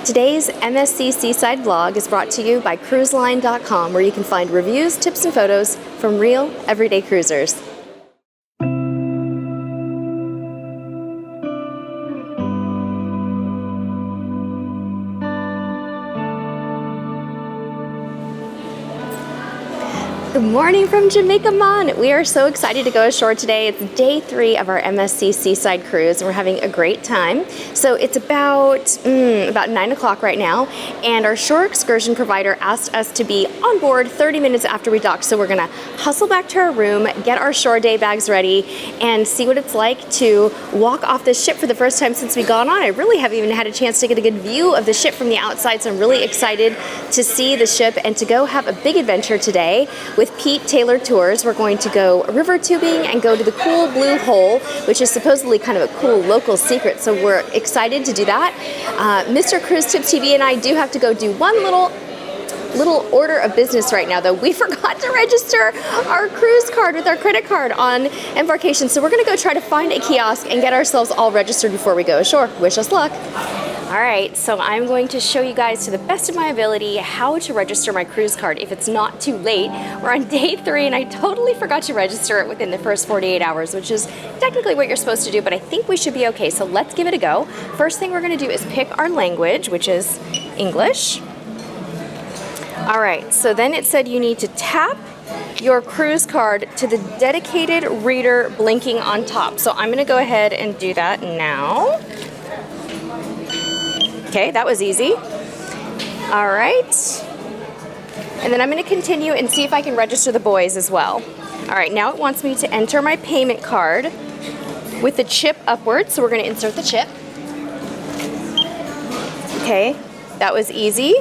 Today's MSC Seaside vlog is brought to you by cruiseline.com, where you can find reviews, tips, and photos from real, everyday cruisers. Good morning from Jamaica, Mon. We are so excited to go ashore today. It's day 3 of our MSC Seaside cruise, and we're having a great time. So it's about 9 o'clock right now, and our shore excursion provider asked us to be on board 30 minutes after we docked. So we're gonna hustle back to our room, get our shore day bags ready, and see what it's like to walk off this ship for the first time since we got on. I really haven't even had a chance to get a good view of the ship from the outside, so I'm really excited to see the ship and to go have a big adventure today with Pete Taylor Tours. We're going to go river tubing and go to the cool blue hole, which is supposedly kind of a cool local secret, so we're excited to do that. Mr. Cruise Tips TV and I do have to go do one little order of business right now, though. We forgot to register our cruise card with our credit card on embarkation, so we're gonna go try to find a kiosk and get ourselves all registered before we go ashore. Wish us luck. All right, so I'm going to show you guys to the best of my ability how to register my cruise card if it's not too late. We're on day 3 and I totally forgot to register it within the first 48 hours, which is technically what you're supposed to do, but I think we should be okay, so let's give it a go. First thing we're gonna do is pick our language, which is English. All right, so then it said you need to tap your cruise card to the dedicated reader blinking on top. So I'm gonna go ahead and do that now. Okay, that was easy. All right. And then I'm gonna continue and see if I can register the boys as well. All right, now it wants me to enter my payment card with the chip upwards, so we're gonna insert the chip. Okay, that was easy.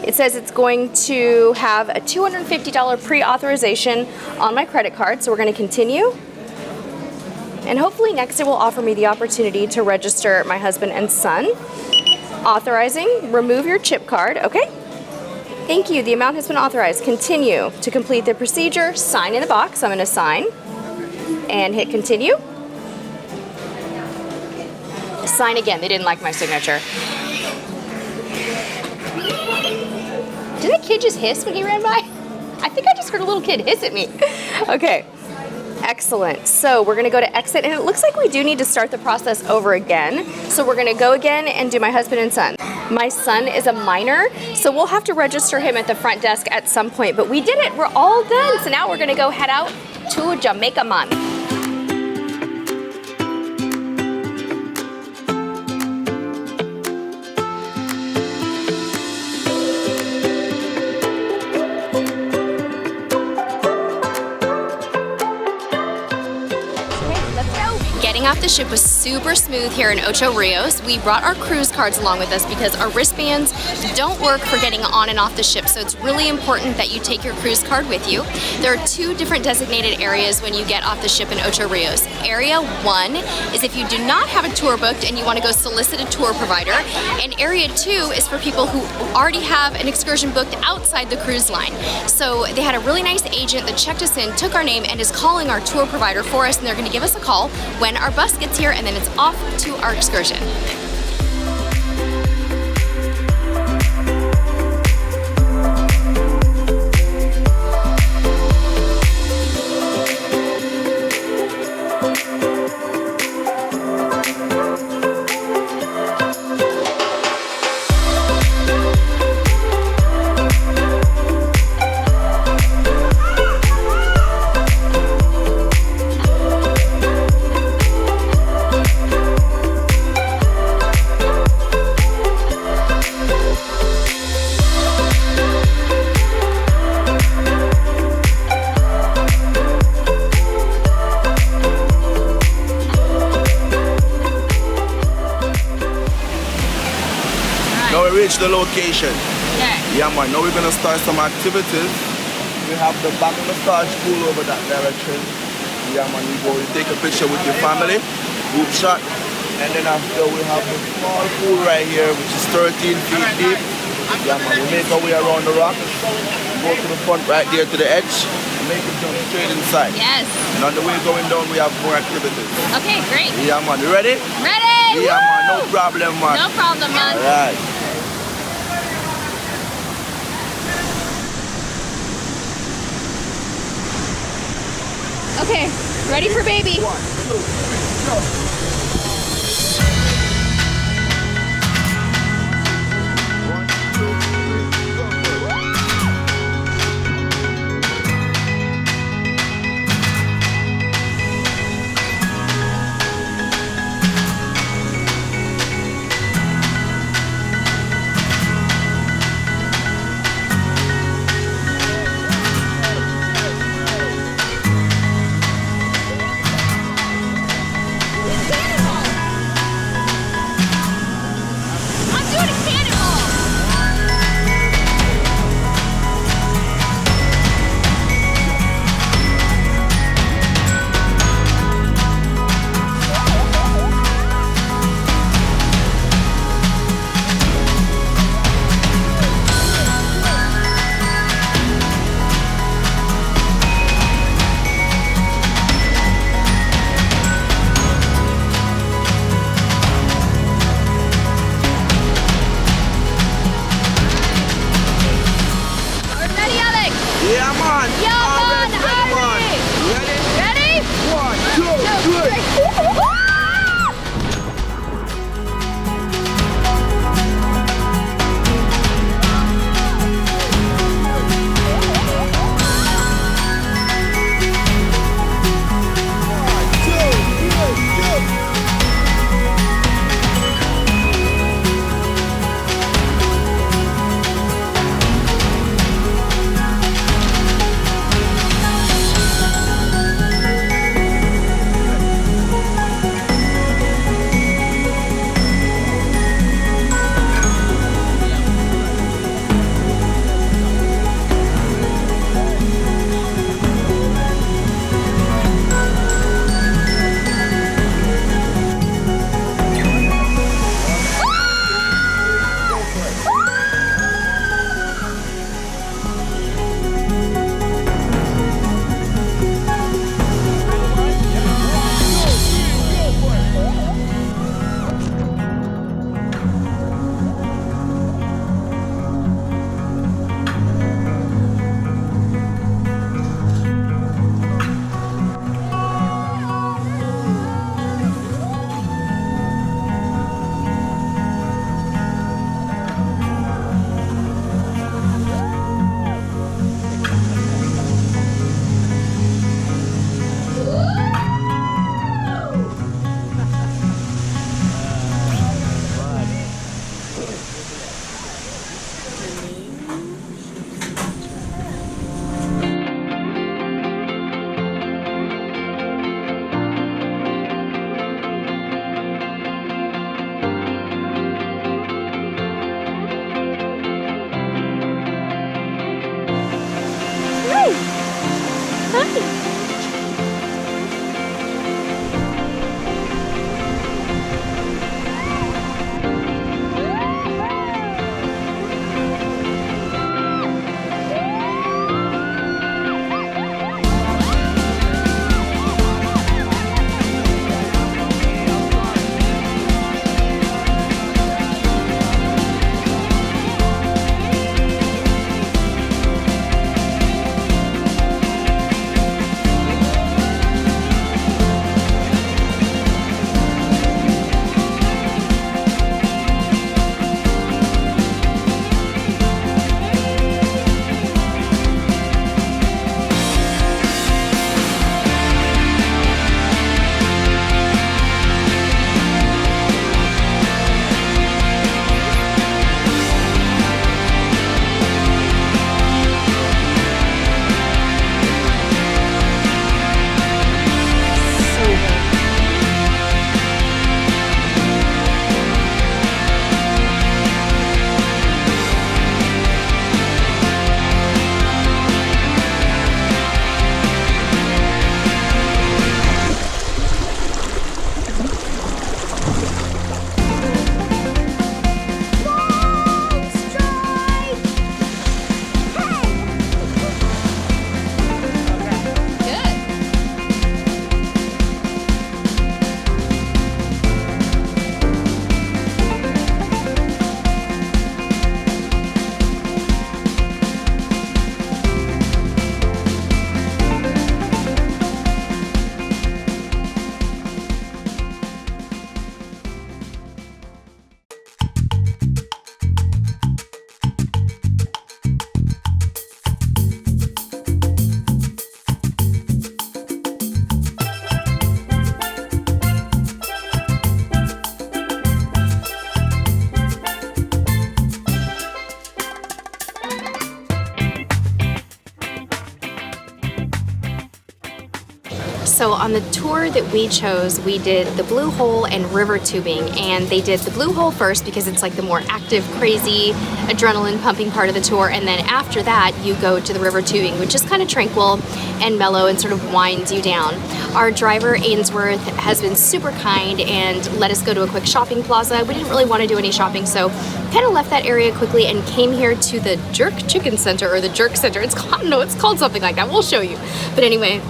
It says it's going to have a $250 pre-authorization on my credit card, so we're gonna continue. And hopefully next it will offer me the opportunity to register my husband and son. Authorizing, remove your chip card, okay. Thank you, the amount has been authorized. Continue to complete the procedure, sign in the box. I'm gonna sign and hit continue. Sign again, they didn't like my signature. Did that kid just hiss when he ran by? I think I just heard a little kid hiss at me. Okay, excellent. So we're gonna go to exit, and it looks like we do need to start the process over again. So we're gonna go again and do my husband and son. My son is a minor, so we'll have to register him at the front desk at some point, but we did it, we're all done. So now we're gonna go head out to Jamaica, Mon. Getting off the ship was super smooth here in Ocho Rios. We brought our cruise cards along with us because our wristbands don't work for getting on and off the ship, so it's really important that you take your cruise card with you. There are 2 different designated areas when you get off the ship in Ocho Rios. Area 1 is if you do not have a tour booked and you want to go solicit a tour provider, and Area 2 is for people who already have an excursion booked outside the cruise line. So they had a really nice agent that checked us in, took our name, and is calling our tour provider for us, and they're going to give us a call when our bus gets here, and then it's off to our excursion. The location. Yeah, man. Now we're gonna start some activities. We have the back massage pool over that direction. Yeah, man. You take a picture with your family, group shot, and then after we have the small pool right here, which is 13 feet deep. Yeah, man. We make our way around the rock, go to the front right there to the edge, and make it jump straight inside. Yes. And on the way going down, we have more activities. Okay, great. 3. Yeah, man. You ready? Ready! Yeah, Woo! man. No problem, man. No problem, man. All right. Ready for baby. 1, 2, 3, go. Yeah, man. Yeah, man. Ready? Ready? 1, 2, 3. So on the tour that we chose, we did the Blue Hole and river tubing, and they did the Blue Hole first because it's like the more active, crazy, adrenaline pumping part of the tour, and then after that you go to the river tubing, which is kind of tranquil and mellow and sort of winds you down. Our driver Ainsworth has been super kind and let us go to a quick shopping plaza. We didn't really want to do any shopping, so kind of left that area quickly and came here to the Jerk Chicken Center, or the Jerk Center. It's called, no, it's called something like that. We'll show you. But anyway,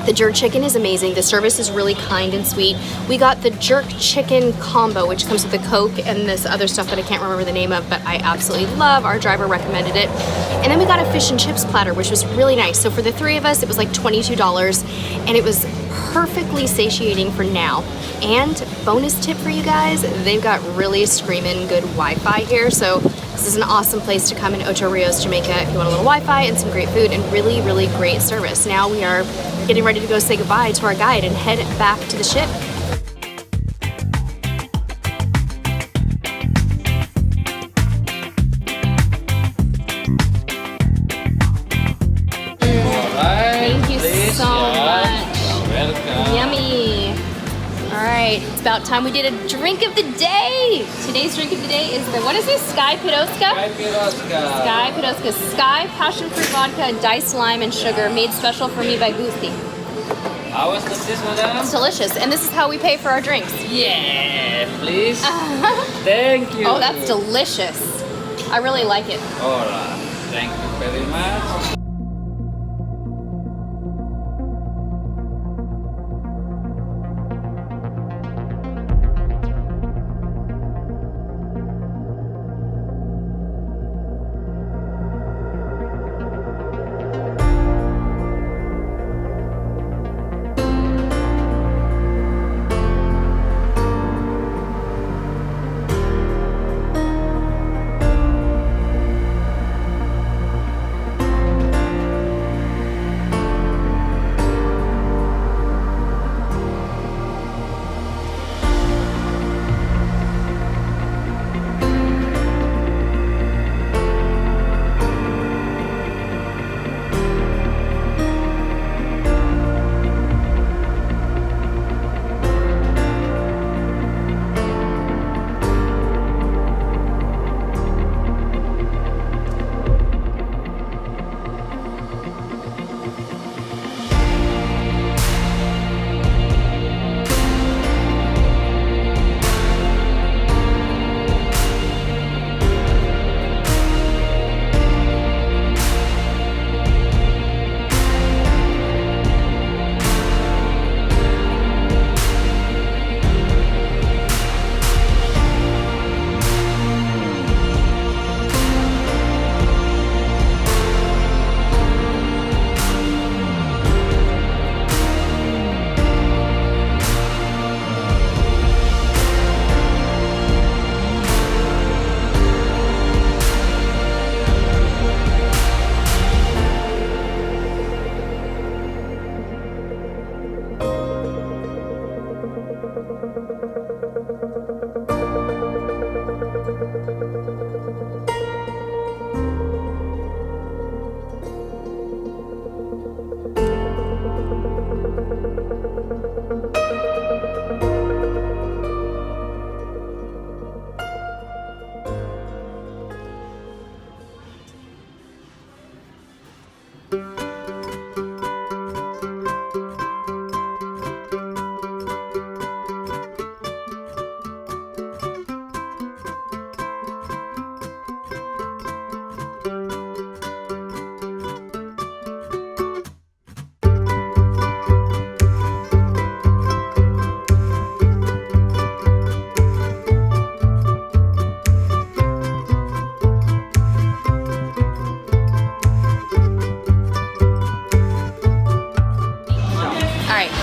the jerk chicken is amazing. The service is really kind and sweet. We got the jerk chicken combo, which comes with a Coke and this other stuff that I can't remember the name of, but I absolutely love. Our driver recommended it. And then we got a fish and chips platter, which was really nice. So for the three of us, it was like $22, and it was perfectly satiating for now. And bonus tip for you guys, they've got really screaming good Wi-Fi here. So this is an awesome place to come in Ocho Rios, Jamaica, if you want a little Wi-Fi and some great food and really, really great service. Now we are getting ready to go say goodbye to our guide and head back to the ship. Thank you so much. Welcome. Yummy. All right, it's about time we did a drink of the day. Today's drink of the day is the, what is this? Sky Piroska? Sky Piroska. Sky passion fruit vodka, diced lime and sugar, made special for me by Gusti. How was this, madam? It's delicious, and this is how we pay for our drinks. Yeah, please. Thank you. Oh, that's delicious. I really like it. Alright, thank you very much.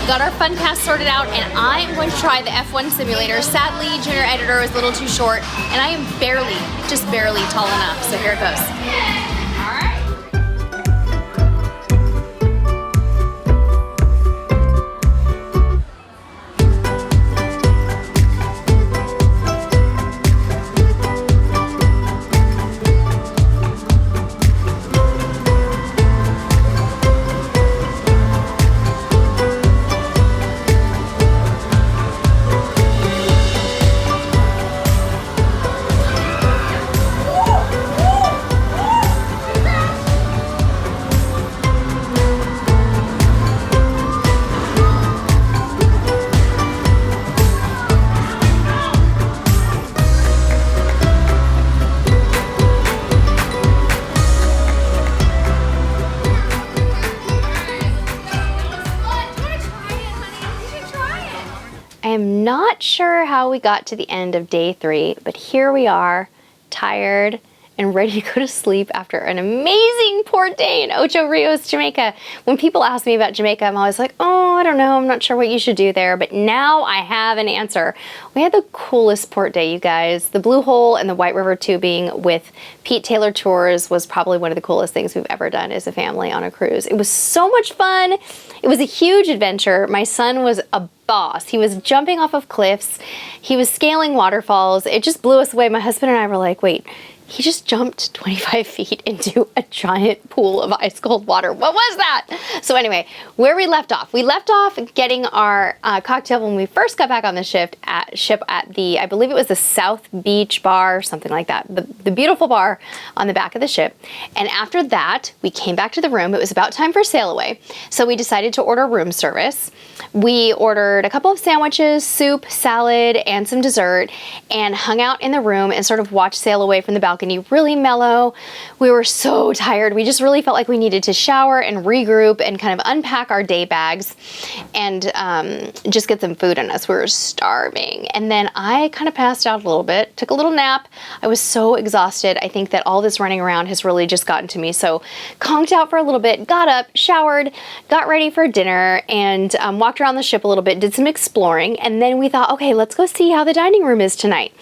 Got our fun pass sorted out, and I am going to try the F1 simulator. Sadly, Junior Editor was a little too short, and I am barely, just barely tall enough, so here it goes. Not sure how we got to the end of day 3, but here we are, tired and ready to go to sleep after an amazing port day in Ocho Rios, Jamaica. When people ask me about Jamaica, I'm always like, oh, I don't know, I'm not sure what you should do there, but now I have an answer. We had the coolest port day, you guys. The Blue Hole and the White River tubing with Pete Taylor Tours was probably one of the coolest things we've ever done as a family on a cruise. It was so much fun. It was a huge adventure. My son was a boss. He was jumping off of cliffs. He was scaling waterfalls. It just blew us away. My husband and I were like, wait, he just jumped 25 feet into a giant pool of ice cold water. What was that? So anyway, where we left off getting our cocktail when we first got back on the ship at the, I believe it was the South Beach Bar, something like that, the beautiful bar on the back of the ship. And after that, we came back to the room. It was about time for sail away. So we decided to order room service. We ordered a couple of sandwiches, soup, salad, and some dessert, and hung out in the room and sort of watched sail away from the balcony. Really mellow. We were so tired. We just really felt like we needed to shower and regroup and kind of unpack our day bags and just get some food in us. We were starving. And then I kind of passed out a little bit, took a little nap. I was so exhausted. I think that all this running around has really just gotten to me. So conked out for a little bit, got up, showered, got ready for dinner, and walked around the ship a little bit, did some exploring. And then we thought, okay, let's go see how the dining room is tonight.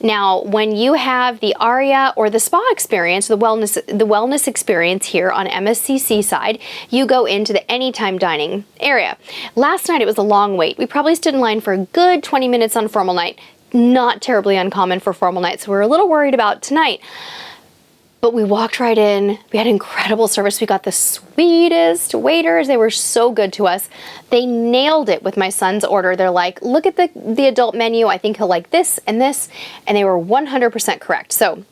Now, when you have the Aria or the spa experience, the wellness experience here on MSC Seaside, you go into the anytime dining area. Last night it was a long wait. We probably stood in line for a good 20 minutes on formal night. Not terribly uncommon for formal night, so we were a little worried about tonight. But we walked right in. We had incredible service. We got the sweetest waiters. They were so good to us. They nailed it with my son's order. They're like, look at the adult menu. I think he'll like this and this. And they were 100% correct. So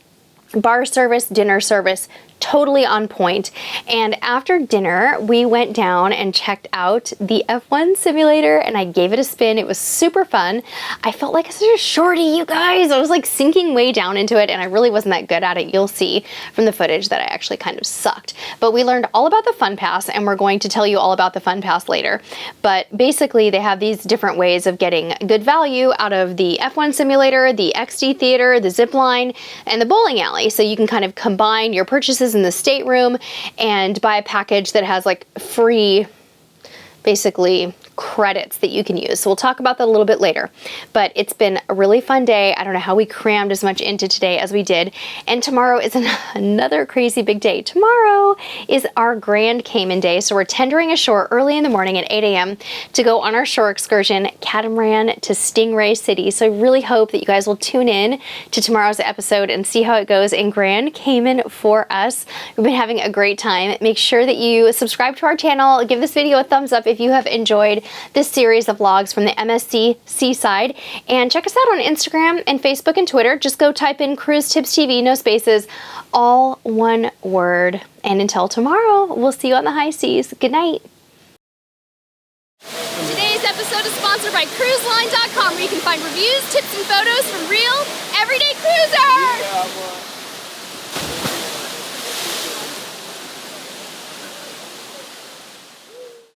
bar service, dinner service, totally on point. And after dinner, we went down and checked out the F1 simulator and I gave it a spin. It was super fun. I felt like such a shorty, you guys. I was like sinking way down into it and I really wasn't that good at it. You'll see from the footage that I actually kind of sucked. But we learned all about the Fun Pass and we're going to tell you all about the Fun Pass later. But basically they have these different ways of getting good value out of the F1 simulator, the XD theater, the zip line, and the bowling alley. So you can kind of combine your purchases in the stateroom and buy a package that has like free, basically, credits that you can use. So we'll talk about that a little bit later. But it's been a really fun day. I don't know how we crammed as much into today as we did. And tomorrow is another crazy big day. Tomorrow is our Grand Cayman Day. So we're tendering ashore early in the morning at 8 a.m. to go on our shore excursion, catamaran to Stingray City. So I really hope that you guys will tune in to tomorrow's episode and see how it goes in Grand Cayman for us. We've been having a great time. Make sure that you subscribe to our channel. Give this video a thumbs up if you have enjoyed this series of vlogs from the MSC Seaside, and check us out on Instagram and Facebook and Twitter. Just go type in Cruise Tips TV, no spaces, all one word. And until tomorrow, we'll see you on the high seas. Good night. Today's episode is sponsored by cruiseline.com, where you can find reviews, tips, and photos from real, everyday cruisers.